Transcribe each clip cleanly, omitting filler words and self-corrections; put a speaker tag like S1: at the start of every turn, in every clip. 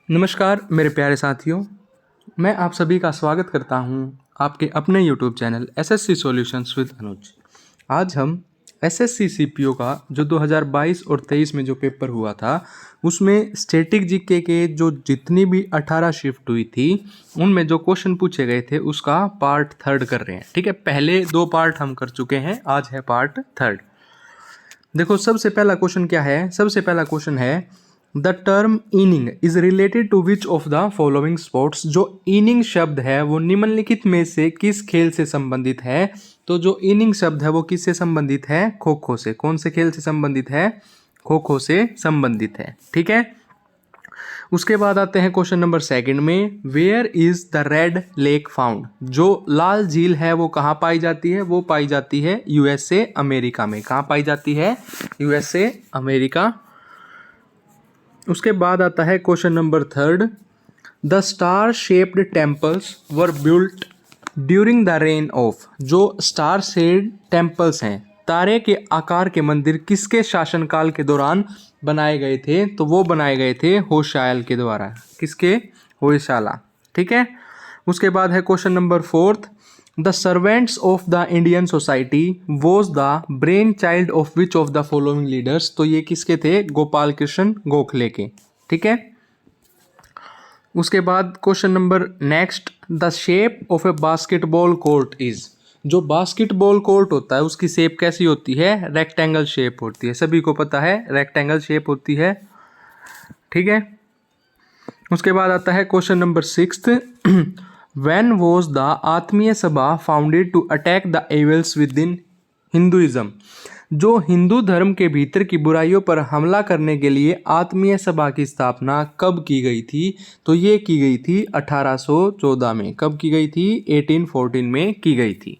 S1: नमस्कार मेरे प्यारे साथियों, मैं आप सभी का स्वागत करता हूं आपके अपने YouTube channel SSC solutions with Anuj. आज हम एसएससी सीपीओ का जो 2022 और 23 में जो पेपर हुआ था उसमें स्टैटिक जीके के जो जितनी भी 18 शिफ्ट हुई थी उनमें जो क्वेश्चन पूछे गए थे उसका पार्ट 3 कर रहे हैं। ठीक है, पहले 2 पार्ट हम कर चुके हैं, आज है पार्ट 3। देखो सबसे पहला क्वेश्चन क्या है। सबसे पहला क्वेश्चन है the term inning is related to which of the following sports. जो इनिंग शब्द है वो निम्नलिखित में से किस खेल से संबंधित है। तो जो इनिंग शब्द है वो किससे संबंधित है? खो खो से। कौन से खेल से संबंधित है? खो खो से संबंधित है। ठीक है, उसके बाद आते हैं क्वेश्चन नंबर 2 में, where is the red lake found. जो लाल झील है वो कहाँ पाई जाती है? वो पाई जाती है यूएसए अमेरिका में। कहाँ पाई जाती है? USA America. उसके बाद आता है question number 3, the star shaped temples were built during the rain of. जो स्टार शेप्ड टेम्पल्स हैं, तारे के आकार के मंदिर किसके शासनकाल के दौरान बनाए गए थे? तो वो बनाए गए थे होशायल के द्वारा। किसके? होयसाला। ठीक है, उसके बाद है question number 4, the servants of the Indian society was the brain child of which of the following leaders. तो ये किसके थे? गोपाल कृष्ण गोखले के। ठीक है, उसके बाद question number next, the shape of A basketball court is. जो बास्केटबॉल कोर्ट होता है उसकी शेप कैसी होती है? रेक्टेंगल शेप होती है। सभी को पता है रेक्टेंगल शेप होती है। ठीक है, उसके बाद आता है question number 6, when was the Atmiya Sabha founded to attack the evils within Hinduism. जो हिंदू धर्म के भीतर की बुराइयों पर हमला करने के लिए आत्मीय सभा की स्थापना कब की गई थी? तो ये की गई थी 1814 में। कब की गई थी? 1814 में की गई थी।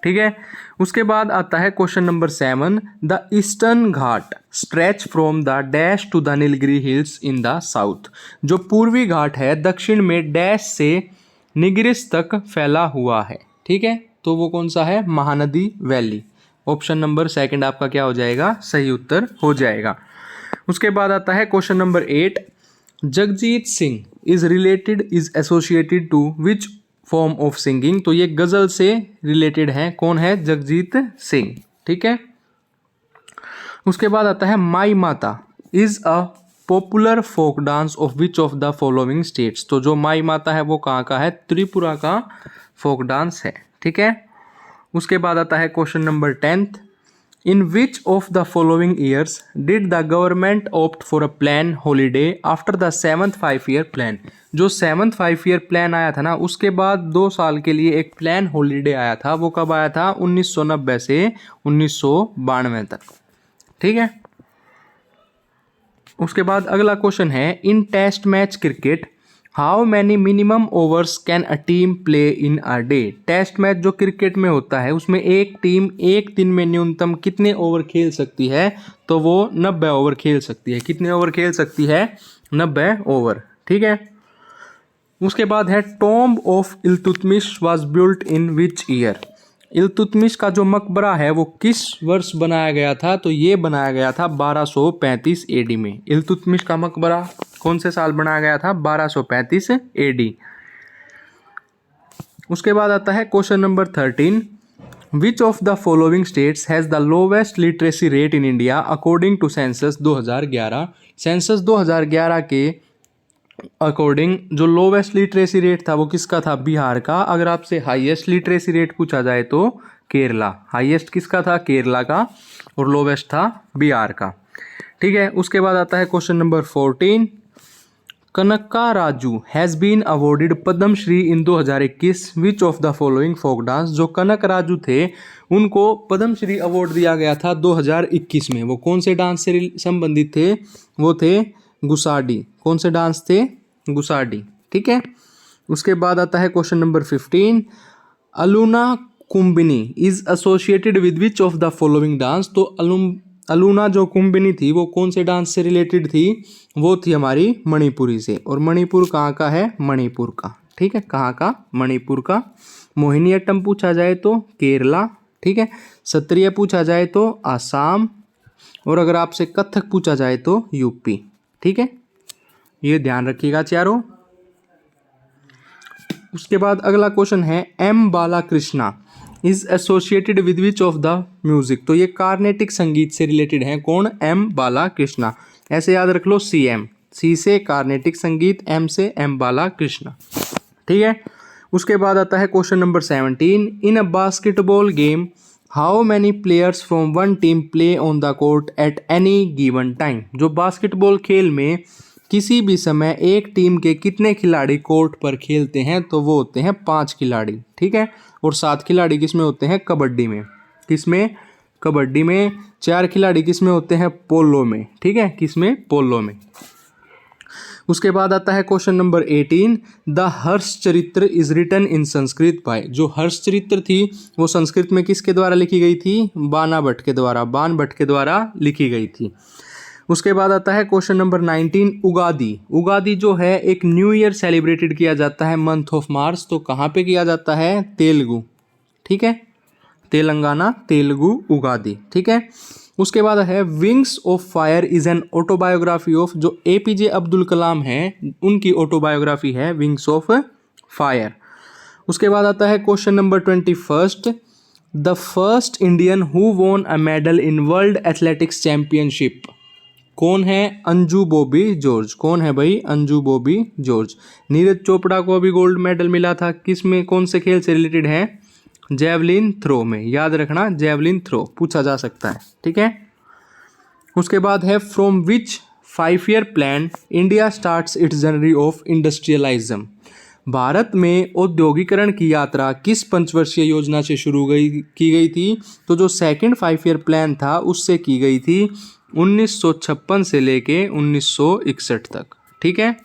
S1: ठीक है, उसके बाद आता है question number 7, the eastern Ghat stretch from the dash to the Nilgiri hills in the south. जो पूर्वी घाट है दक्षिण में डैश से निगरिस तक फैला हुआ है। ठीक है, तो वो कौन सा है? महानदी वैली। ऑप्शन नंबर 2 आपका क्या हो जाएगा? सही उत्तर हो जाएगा। उसके बाद आता है question number 8, Jagjit Singh is associated to which form of singing. तो ये गजल से रिलेटेड है। कौन है? जगजीत सिंह। ठीक है, उसके बाद आता है Mai Mata is a popular folk dance of which of the following states. तो जो माई माता है वो कहाँ का है? त्रिपुरा का फोक डांस है। ठीक है, उसके बाद आता है question number 10, in which of the following years did the government opt for a plan holiday after the 7th 5-year plan. जो 7th 5-year प्लान आया था ना, उसके बाद 2 साल के लिए एक प्लान हॉलीडे आया था। वो कब आया था? 1990 से 1992 तक। ठीक है, उसके बाद अगला क्वेश्चन है, in test match cricket how many minimum overs can a team play in a day. Test match जो क्रिकेट में होता है उसमें एक टीम एक दिन में न्यूनतम कितने ओवर खेल सकती है? तो वो 90 ओवर खेल सकती है। कितने ओवर खेल सकती है? 90 ओवर। ठीक है, उसके बाद है tomb of Iltutmish was built in which year. Iltutmish का जो मकबरा है वो किस वर्ष बनाया गया था? तो ये बनाया गया था 1235 एडी में। इल्तुतमिश का मकबरा कौन से साल बनाया गया था? 1235 एडी। उसके बाद आता है question number 13, which of the following states has the lowest literacy rate in India according to census 2011। Census 2011 के अकॉर्डिंग जो लोवेस्ट लिटरेसी रेट था वो किसका था? बिहार का। अगर आपसे हाईएस्ट लिटरेसी रेट पूछा जाए तो केरला। हाईएस्ट किसका था? केरला का। और लोवेस्ट था बिहार का। ठीक है, उसके बाद आता है question number 14, Kanakka Raju has been awarded Padma Shri in 2021 which of the following folk dance. जो कनक राजू थे उनको पद्म श्री अवार्ड दिया गया था 2021 में। वो कौन से डांस से संबंधित थे? वो थे गुसाडी। कौन से डांस थे? गुसाडी। ठीक है, उसके बाद आता है क्वेश्चन नंबर 15, अलूना कुंबिनी is associated with which of the following dance. तो अलूना जो कुंबिनी थी वो कौन से डांस से रिलेटेड थी? वो थी हमारी मणिपुरी से। और मणिपुर कहाँ का है? मणिपुर का। ठीक है, कहाँ का? मणिपुर का। मोहिनीअट्टम पूछा जाए तो केरला। ठीक है, सत्रिय पूछा जाए तो आसाम। और अगर आपसे कथक पूछा जाए तो यूपी। ठीक है, ये ध्यान रखिएगा चारों। उसके बाद अगला क्वेश्चन है M Balakrishna is associated with which of the music. तो ये कार्नेटिक संगीत से रिलेटेड है। कौन? एम बालाकृष्णा। ऐसे याद रख लो, सी से कार्नेटिक संगीत, एम से एम बालाकृष्णा। ठीक है। उसके बाद आता है question number 17। In a basketball game how many players from one team play on the court at any given time. जो बास्केटबॉल खेल में किसी भी समय एक टीम के कितने खिलाड़ी कोर्ट पर खेलते हैं, तो वो होते हैं 5 खिलाड़ी। ठीक है। और 7 खिलाड़ी किसमें होते हैं? कबड्डी में। किसमें? कबड्डी में। 4 खिलाड़ी किसमें होते हैं? पोलो में। ठीक है, किसमें? पोलो में। उसके बाद आता है question number 18। The Harshacharita is written in Sanskrit by. जो हर्ष चरित्र थी वो संस्कृत में किसके द्वारा लिखी गई थी? बाण भट्ट के द्वारा लिखी गई थी। उसके बाद आता है क्वेश्चन नंबर 19। उगादी। उगादी जो है एक न्यू ईयर सेलिब्रेटेड किया जाता है मंथ ऑफ मार्च। तो कहाँ पे किया जाता है? तेलुगु। ठीक है, तेलंगाना, तेलुगु उगादी। ठीक है। उसके बाद है wings of fire is an autobiography of. जो एपीजे अब्दुल कलाम है उनकी ऑटोबायोग्राफी है विंग्स ऑफ फायर। उसके बाद आता है question number 21। The first Indian who won a medal in world athletics championship. कौन है? अंजू बॉबी जॉर्ज। कौन है भाई? अंजू बॉबी जॉर्ज। नीरज चोपड़ा को अभी गोल्ड मेडल मिला था, किस में, कौन से खेल से रिलेटेड है? जेवलिन थ्रो में। याद रखना, जेवलिन थ्रो पूछा जा सकता है। ठीक है। उसके बाद है from which 5-year plan India starts its journey of industrialism. Bharat में औद्योगिकरण की यात्रा किस पंचवर्षीय योजना से की गई थी? तो जो सेकंड 5-year प्लान था उससे की गई थी 1956 से लेके 1961 तक। ठीक है।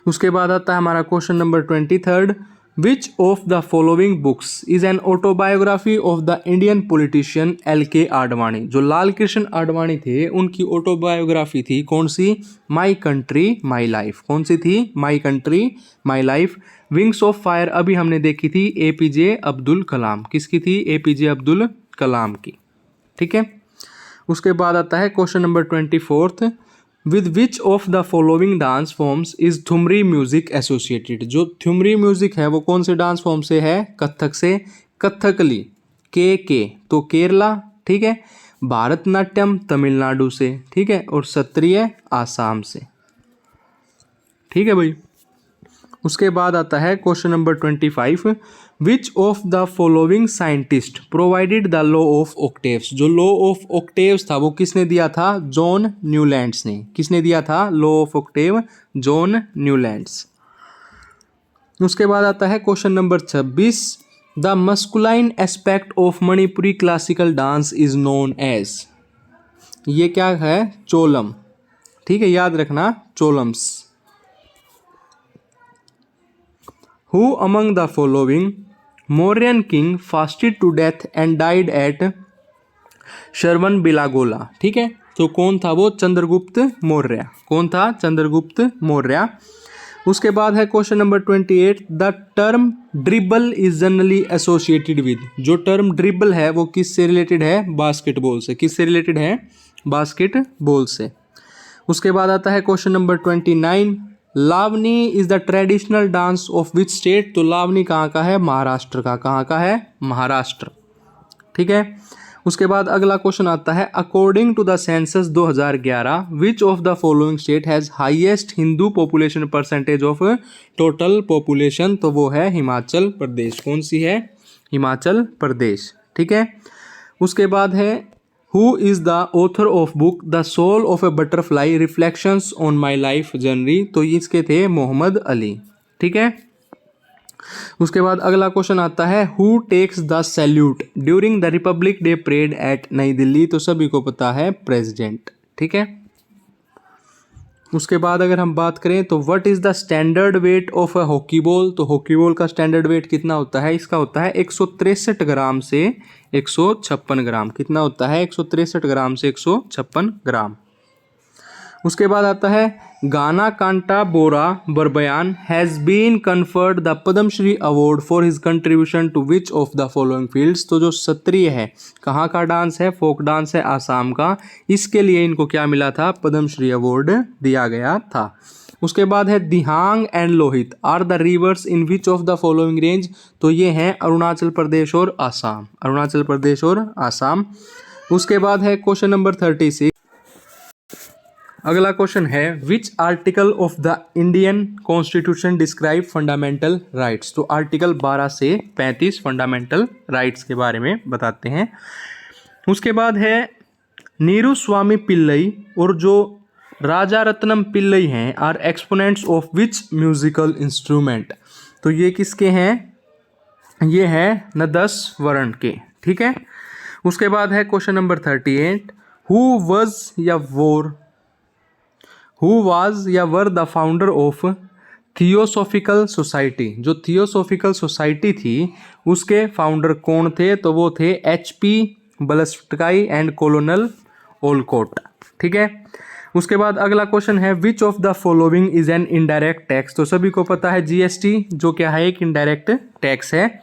S1: उसके बाद आता है हमारा question number 23। Which of the following books is an autobiography of the Indian politician LK Advani. जो लाल कृष्ण आडवाणी थे उनकी ऑटोबायोग्राफी थी कौन सी? My country my life. कौन सी थी? My country my life. Wings of fire अभी हमने देखी थी APJ अब्दुल कलाम। किसकी थी? APJ अब्दुल कलाम की। ठीक है। उसके बाद आता है question number 24। With which of the following dance forms is thumri music associated. जो ठुमरी म्यूजिक है वो कौन से डांस फॉर्म से है? कथक से। कथकली के तो केरला। ठीक है। भारतनाट्यम तमिलनाडु से। ठीक है। और सत्रिय आसाम से। ठीक है भाई। उसके बाद आता है question number 25। Which of the following scientist provided the law of octaves. जो लॉ ऑफ ऑक्टेव्स था वो किसने दिया था? जॉन न्यूलैंड्स ने। किसने दिया था law of octave? John Newlands. उसके बाद आता है question number 26। The masculine aspect of Manipuri classical dance is known as. ये क्या है? चोलम। ठीक है, याद रखना, चोलम्स। Who among the following Mauryan king fasted to death and died at Shravanbelagola। ठीक है, तो कौन था वो? चंद्रगुप्त मौर्य। कौन था? चंद्रगुप्त मौर्य। उसके बाद है question number 28। The term dribble is generally associated with. जो टर्म ड्रिबल है वो किससे रिलेटेड है? बास्केटबॉल से। किससे रिलेटेड है? बास्केटबॉल से। उसके बाद आता है question number 29। Lavani is the traditional dance of which state. तो लावनी कहाँ का है? महाराष्ट्र का। कहाँ का है? महाराष्ट्र। ठीक है। उसके बाद अगला क्वेश्चन आता है according to the census 2011 which of the following state has highest Hindu population percentage of total population. तो वो है हिमाचल प्रदेश। कौन सी है? हिमाचल प्रदेश। ठीक है। उसके बाद है Who is the author of book The Soul of a Butterfly Reflections on My Life Journey। तो इसके थे मोहम्मद अली। ठीक है। उसके बाद अगला क्वेश्चन आता है Who takes the salute during the Republic Day parade at नई दिल्ली। तो सभी को पता है प्रेसिडेंट। ठीक है। उसके बाद अगर हम बात करें तो what is the standard weight of a hockey ball. तो हॉकी बॉल का स्टैंडर्ड वेट कितना होता है? इसका होता है 163 ग्राम से 156 ग्राम। कितना होता है? 163 ग्राम से 156 ग्राम। उसके बाद आता है Ghana Kanta Bora Barbayan has been conferred the Padmashri award for his contribution to which of the following fields. तो जो सत्रिय है, कहाँ का डांस है, फोक डांस है, आसाम का, इसके लिए इनको क्या मिला था, पद्मश्री अवार्ड दिया गया था। उसके बाद है Dihang and Lohit are the rivers in which of the following range. तो ये हैं अरुणाचल प्रदेश और आसाम, अरुणाचल प्रदेश और आसाम। उसके बाद है क्वेश्चन नंबर 36। अगला क्वेश्चन है which article of the Indian constitution describe fundamental rights. तो आर्टिकल 12 से 35 फंडामेंटल राइट्स के बारे में बताते हैं। उसके बाद है नीरू स्वामी पिल्लई और जो राजा रत्नम पिल्लई हैं are exponents of which musical instrument. तो ये किसके हैं, ये है नदस वर्ण के, ठीक है। उसके बाद है क्वेश्चन नंबर 38 हु वाज या were the founder of theosophical society. जो थियोसॉफिकल सोसाइटी थी उसके फाउंडर कौन थे, तो वो थे HP बलस्टकाई एंड कोलोनल ओलकोट, ठीक है। उसके बाद अगला क्वेश्चन है विच of the following is an indirect tax. तो सभी को पता है GST जो क्या है, एक इनडायरेक्ट टैक्स है।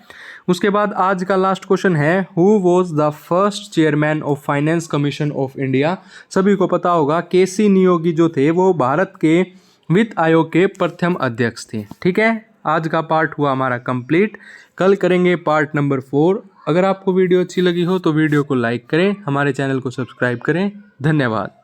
S1: उसके बाद आज का लास्ट क्वेश्चन है who was the first chairman of finance commission of India. सभी को पता होगा KC नियोगी जो थे वो भारत के वित्त आयोग के प्रथम अध्यक्ष थे, ठीक है। आज का पार्ट हुआ हमारा कंप्लीट, कल करेंगे पार्ट नंबर 4। अगर आपको वीडियो अच्छी लगी हो तो वीडियो को लाइक करें, हमारे चैनल को सब्सक्राइब करें। धन्यवाद।